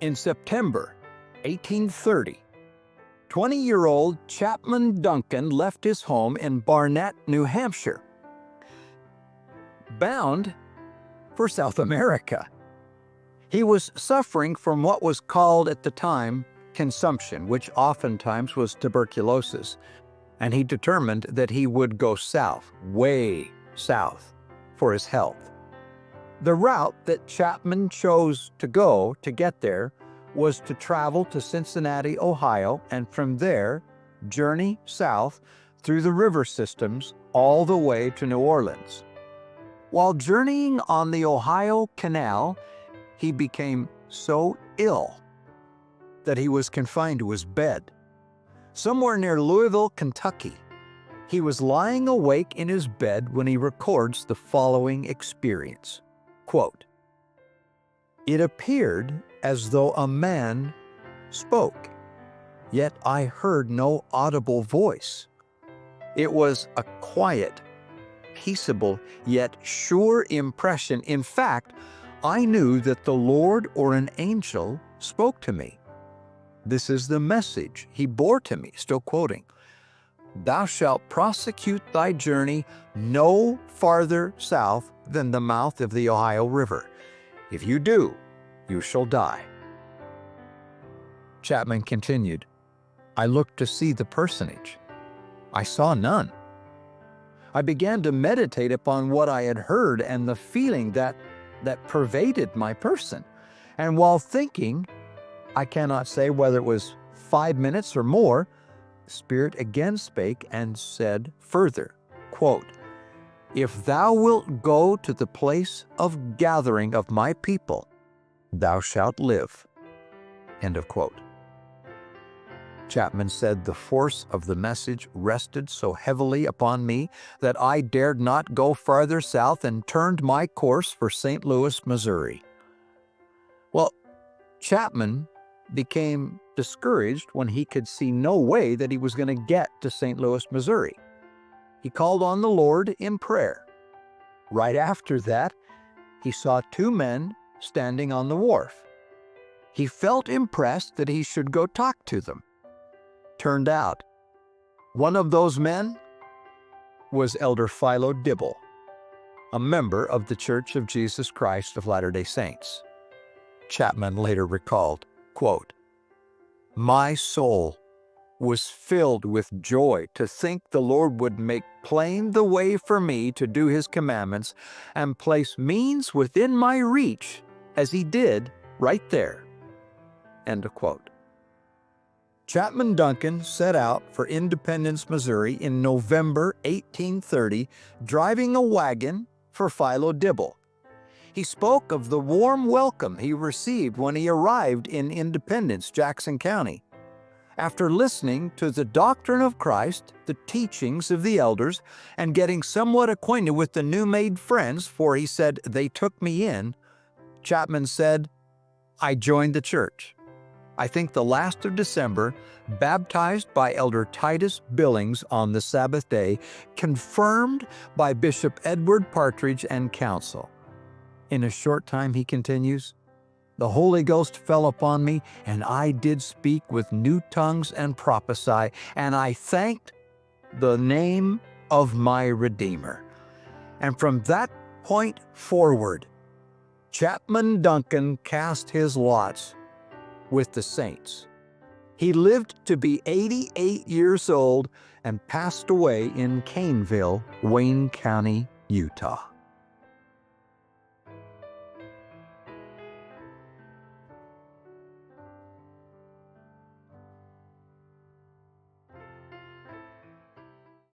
In September 1830, 20-year-old Chapman Duncan left his home in Barnet, New Hampshire, bound for South America. He was suffering from what was called at the time consumption, which oftentimes was tuberculosis, and he determined that he would go south, way south, for his health. The route that Chapman chose to go to get there was to travel to Cincinnati, Ohio, and from there, journey south through the river systems all the way to New Orleans. While journeying on the Ohio Canal, he became so ill that he was confined to his bed. Somewhere near Louisville, Kentucky, he was lying awake in his bed when he records the following experience. Quote, "It appeared as though a man spoke, yet I heard no audible voice. It was a quiet, peaceable, yet sure impression. In fact, I knew that the Lord or an angel spoke to me. This is the message he bore to me," still quoting, "Thou shalt prosecute thy journey no farther south than the mouth of the Ohio River. If you do, you shall die." Chapman continued, "I looked to see the personage. I saw none. I began to meditate upon what I had heard and the feeling that pervaded my person. And while thinking, I cannot say whether it was 5 minutes or more, the Spirit again spake and said further, quote, "If thou wilt go to the place of gathering of my people, thou shalt live." End of quote. Chapman said, "The force of the message rested so heavily upon me that I dared not go farther south and turned my course for St. Louis, Missouri." Well, Chapman became discouraged when he could see no way that he was going to get to St. Louis, Missouri. He called on the Lord in prayer. Right after that, he saw 2 men standing on the wharf. He felt impressed that he should go talk to them. Turned out, one of those men was Elder Philo Dibble, a member of the Church of Jesus Christ of Latter-day Saints. Chapman later recalled, quote, "My soul was filled with joy to think the Lord would make plain the way for me to do His commandments and place means within my reach as He did right there." End of quote. Chapman Duncan set out for Independence, Missouri in November 1830, driving a wagon for Philo Dibble. He spoke of the warm welcome he received when he arrived in Independence, Jackson County. After listening to the doctrine of Christ, the teachings of the elders, and getting somewhat acquainted with the new-made friends, for he said, "They took me in," Chapman said, "I joined the church. I think the last of December, baptized by Elder Titus Billings on the Sabbath day, confirmed by Bishop Edward Partridge and council. In a short time," he continues, "the Holy Ghost fell upon me, and I did speak with new tongues and prophesy, and I thanked the name of my Redeemer." And from that point forward, Chapman Duncan cast his lots with the saints. He lived to be 88 years old and passed away in Caneville, Wayne County, Utah.